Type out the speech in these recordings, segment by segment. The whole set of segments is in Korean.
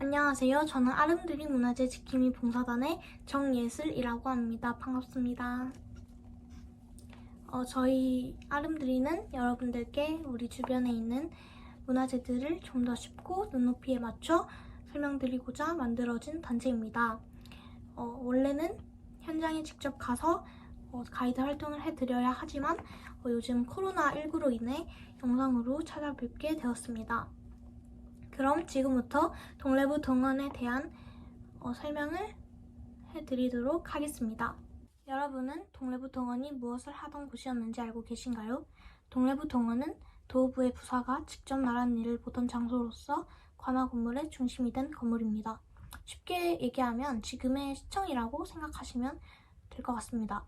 안녕하세요. 저는 아름드리 문화재 지킴이 봉사단의 정예슬이라고 합니다. 반갑습니다. 저희 아름드리는 여러분들께 우리 주변에 있는 문화재들을 좀 더 쉽고 눈높이에 맞춰 설명드리고자 만들어진 단체입니다. 원래는 현장에 직접 가서 가이드 활동을 해드려야 하지만 요즘 코로나19로 인해 영상으로 찾아뵙게 되었습니다. 그럼 지금부터 동래부 동원에 대한 설명을 해드리도록 하겠습니다. 여러분은 동래부 동원이 무엇을 하던 곳이었는지 알고 계신가요? 동래부 동원은 도읍부의 부사가 직접 나란 일을 보던 장소로서 관화 건물의 중심이 된 건물입니다. 쉽게 얘기하면 지금의 시청이라고 생각하시면 될 것 같습니다.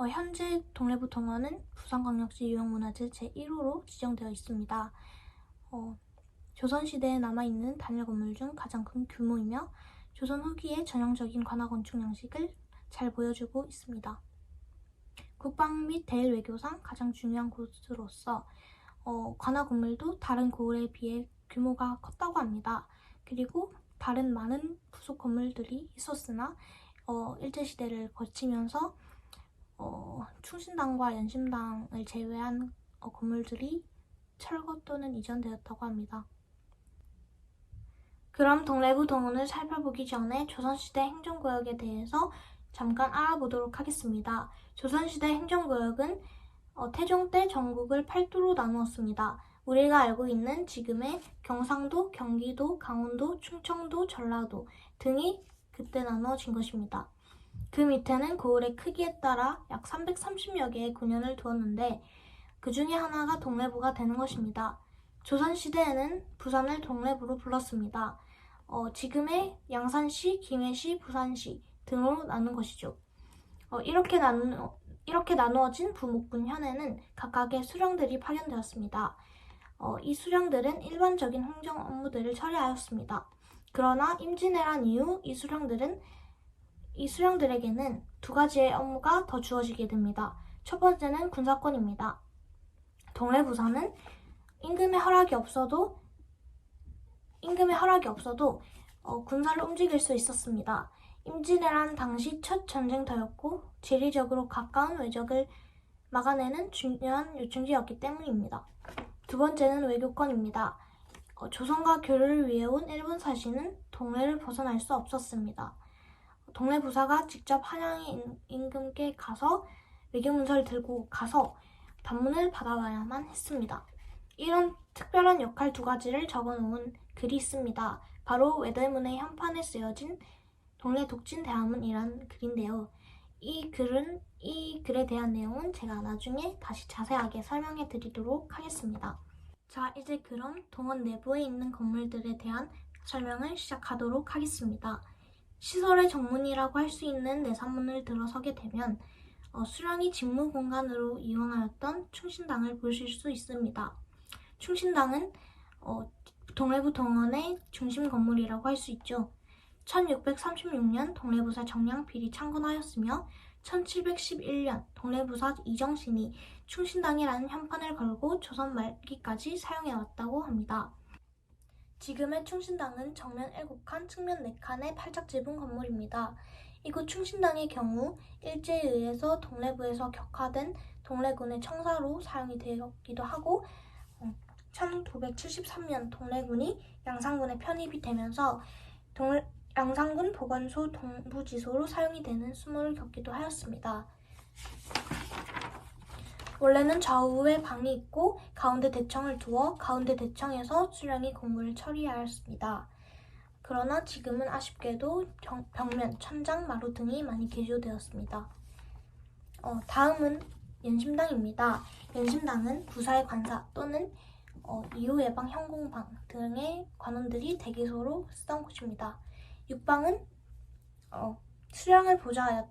현재 동래부 동원은 부산광역시 유형문화재 제1호로 지정되어 있습니다. 조선시대에 남아있는 단일 건물 중 가장 큰 규모이며 조선 후기의 전형적인 관화 건축 양식을 잘 보여주고 있습니다. 국방 및 대일 외교상 가장 중요한 곳으로서 관화 건물도 다른 고을에 비해 규모가 컸다고 합니다. 그리고 다른 많은 부속 건물들이 있었으나 일제시대를 거치면서 충신당과 연심당을 제외한 건물들이 철거 또는 이전되었다고 합니다. 그럼 동래부 동원을 살펴보기 전에 조선시대 행정구역에 대해서 잠깐 알아보도록 하겠습니다. 조선시대 행정구역은 태종 때 전국을 8도로 나누었습니다. 우리가 알고 있는 지금의 경상도, 경기도, 강원도, 충청도, 전라도 등이 그때 나누어진 것입니다. 그 밑에는 고을의 크기에 따라 약 330여 개의 군현을 두었는데 그 중에 하나가 동래부가 되는 것입니다. 조선시대에는 부산을 동래부로 불렀습니다. 지금의 양산시, 김해시, 부산시 등으로 나눈 것이죠. 이렇게 나누어진 부목군현에는 각각의 수령들이 파견되었습니다. 이 수령들은 일반적인 행정 업무들을 처리하였습니다. 그러나 임진왜란 이후 이 수령들에게는 두 가지의 업무가 더 주어지게 됩니다. 첫 번째는 군사권입니다. 동래부사는 임금의 허락이 없어도 군사를 움직일 수 있었습니다. 임진왜란 당시 첫 전쟁터였고 지리적으로 가까운 외적을 막아내는 중요한 요충지였기 때문입니다. 두 번째는 외교권입니다. 조선과 교류를 위해 온 일본 사신은 동래를 벗어날 수 없었습니다. 동래부사가 직접 한양의 임금께 가서 외교문서를 들고 가서 단문을 받아와야만 했습니다. 이런 특별한 역할 두 가지를 적어놓은 글이 있습니다. 바로 외대문의 현판에 쓰여진 동래독진대화문이란 글인데요. 이 글에 대한 내용은 제가 나중에 다시 자세하게 설명해 드리도록 하겠습니다. 자, 이제 그럼 동원 내부에 있는 건물들에 대한 설명을 시작하도록 하겠습니다. 시설의 정문이라고 할 수 있는 내산문을 들어서게 되면 수령이 직무 공간으로 이용하였던 충신당을 보실 수 있습니다. 충신당은 동래부 동원의 중심 건물이라고 할 수 있죠. 1636년 동래부사 정량필이 창건하였으며 1711년 동래부사 이정신이 충신당이라는 현판을 걸고 조선 말기까지 사용해왔다고 합니다. 지금의 충신당은 정면 7칸, 측면 4칸의 팔짝지붕 건물입니다. 이곳 충신당의 경우 일제에 의해서 동래부에서 격화된 동래군의 청사로 사용이 되었기도 하고 1973년 동래군이 양산군에 편입이 되면서 양산군 보건소 동부지소로 사용이 되는 수모를 겪기도 하였습니다. 원래는 좌우에 방이 있고 가운데 대청을 두어 가운데 대청에서 수령이 공무를 처리하였습니다. 그러나 지금은 아쉽게도 벽면, 천장, 마루 등이 많이 개조되었습니다. 다음은 연심당입니다. 연심당은 부사의 관사 또는 이후 예방 현공방 등의 관원들이 대기소로 쓰던 곳입니다. 육방은 수령을 보좌하는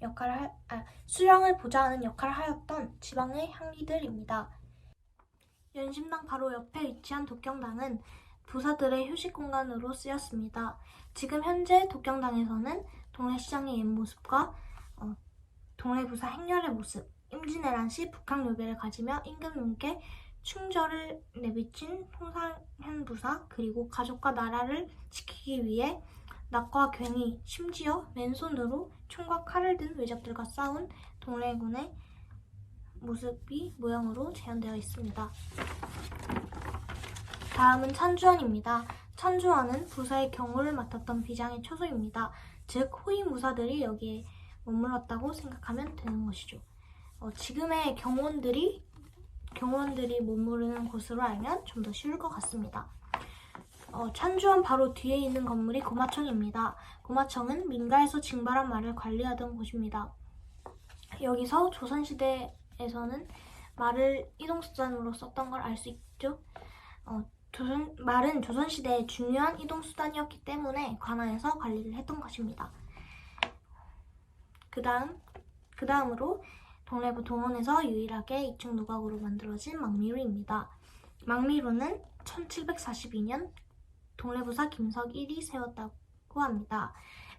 역할을 하였던 지방의 향리들입니다. 연심당 바로 옆에 위치한 독경당은 부사들의 휴식 공간으로 쓰였습니다. 지금 현재 독경당에서는 동래시장의 옛 모습과 동래부사 행렬의 모습, 임진왜란 시 북한 묘비를 가지며 임금님께 충절을 내비친 송상현 부사, 그리고 가족과 나라를 지키기 위해 낙과 괭이, 심지어 맨손으로 총과 칼을 든 외적들과 싸운 동래군의 모습이 모형으로 재현되어 있습니다. 다음은 천주원입니다. 천주원은 부사의 경호를 맡았던 비장의 초소입니다. 즉 호위무사들이 여기에 머물렀다고 생각하면 되는 것이죠. 지금의 경호원들이 머무르는 곳으로 알면 좀 더 쉬울 것 같습니다. 천주원 바로 뒤에 있는 건물이 고마청입니다. 고마청은 민가에서 징발한 말을 관리하던 곳입니다. 여기서 조선시대에서는 말을 이동수단으로 썼던 걸 알 수 있죠. 말은 조선시대의 중요한 이동수단이었기 때문에 관아에서 관리를 했던 것입니다. 그 다음으로 동래부 동원에서 유일하게 이중 누각으로 만들어진 망미루입니다. 망미루는 1742년 동래부사 김석일이 세웠다고 합니다.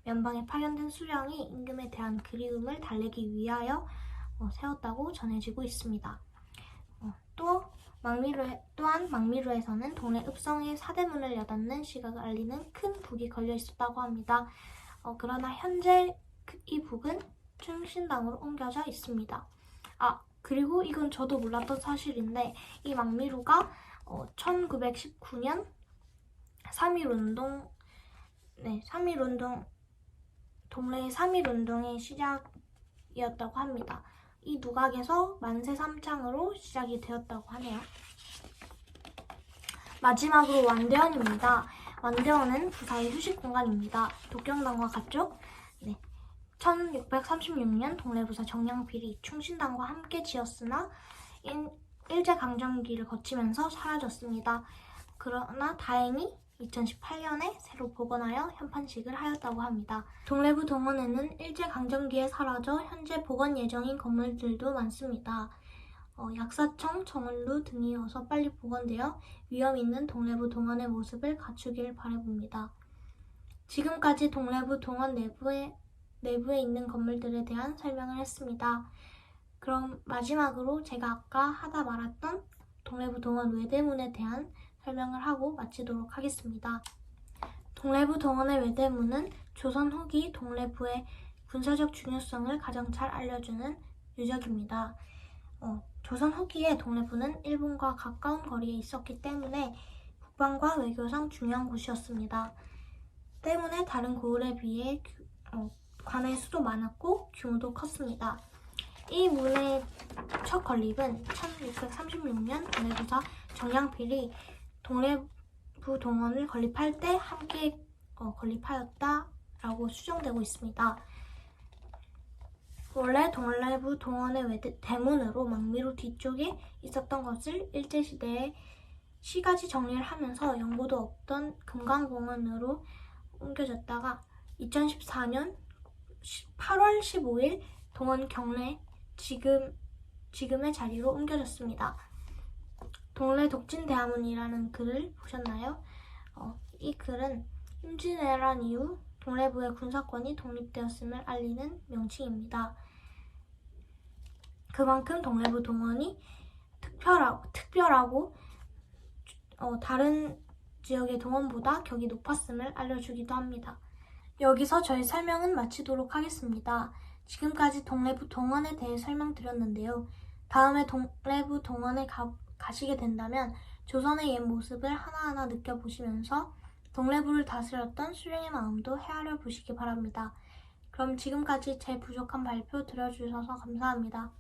면방에 파견된 수령이 임금에 대한 그리움을 달래기 위하여 세웠다고 전해지고 있습니다. 또한 망미루에서는 동래 읍성의 사대문을 여닫는 시각을 알리는 큰 북이 걸려 있었다고 합니다. 그러나 현재 이 북은 충신당으로 옮겨져 있습니다. 그리고 이건 저도 몰랐던 사실인데 이 망미루가 1919년 3.1운동, 동래의 3.1운동의 시작이었다고 합니다. 이 누각에서 만세 삼창으로 시작이 되었다고 하네요. 마지막으로 완대원입니다. 완대원은 부사의 휴식 공간입니다. 독경당과 같죠? 1636년 동래부사 정량필이 충신당과 함께 지었으나 일제강점기를 거치면서 사라졌습니다. 그러나 다행히 2018년에 새로 복원하여 현판식을 하였다고 합니다. 동래부 동원에는 일제강점기에 사라져 현재 복원 예정인 건물들도 많습니다. 약사청, 정원루 등이 어서 빨리 복원되어 위험 있는 동래부 동원의 모습을 갖추길 바라봅니다. 지금까지 동래부 동원 내부에 있는 건물들에 대한 설명을 했습니다. 그럼 마지막으로 제가 아까 하다 말았던 동래부 동원 외대문에 대한 설명을 하고 마치도록 하겠습니다. 동래부 동원의 외대문은 조선 후기 동래부의 군사적 중요성을 가장 잘 알려주는 유적입니다. 조선 후기에 동래부는 일본과 가까운 거리에 있었기 때문에 국방과 외교상 중요한 곳이었습니다. 때문에 다른 고을에 비해 관할 수도 많았고 규모도 컸습니다. 이 문의 첫 건립은 1636년 동래부사 정량필이 동래부 동원을 건립할 때 함께 건립하였다라고 추정되고 있습니다. 원래 동래부 동원의 대문으로 망미루 뒤쪽에 있었던 것을 일제시대에 시가지 정리를 하면서 연고도 없던 금강공원으로 옮겨졌다가 2014년 8월 15일 동원 경내 지금의 자리로 옮겨졌습니다. 동래 독진대하문이라는 글을 보셨나요? 이 글은 임진왜란 이후 동래부의 군사권이 독립되었음을 알리는 명칭입니다. 그만큼 동래부 동원이 특별하고 다른 지역의 동원보다 격이 높았음을 알려주기도 합니다. 여기서 저희 설명은 마치도록 하겠습니다. 지금까지 동래부 동원에 대해 설명드렸는데요. 다음에 동래부 동원에 가시게 된다면 조선의 옛 모습을 하나하나 느껴보시면서 동래부를 다스렸던 수령의 마음도 헤아려 보시기 바랍니다. 그럼 지금까지 제 부족한 발표 들어주셔서 감사합니다.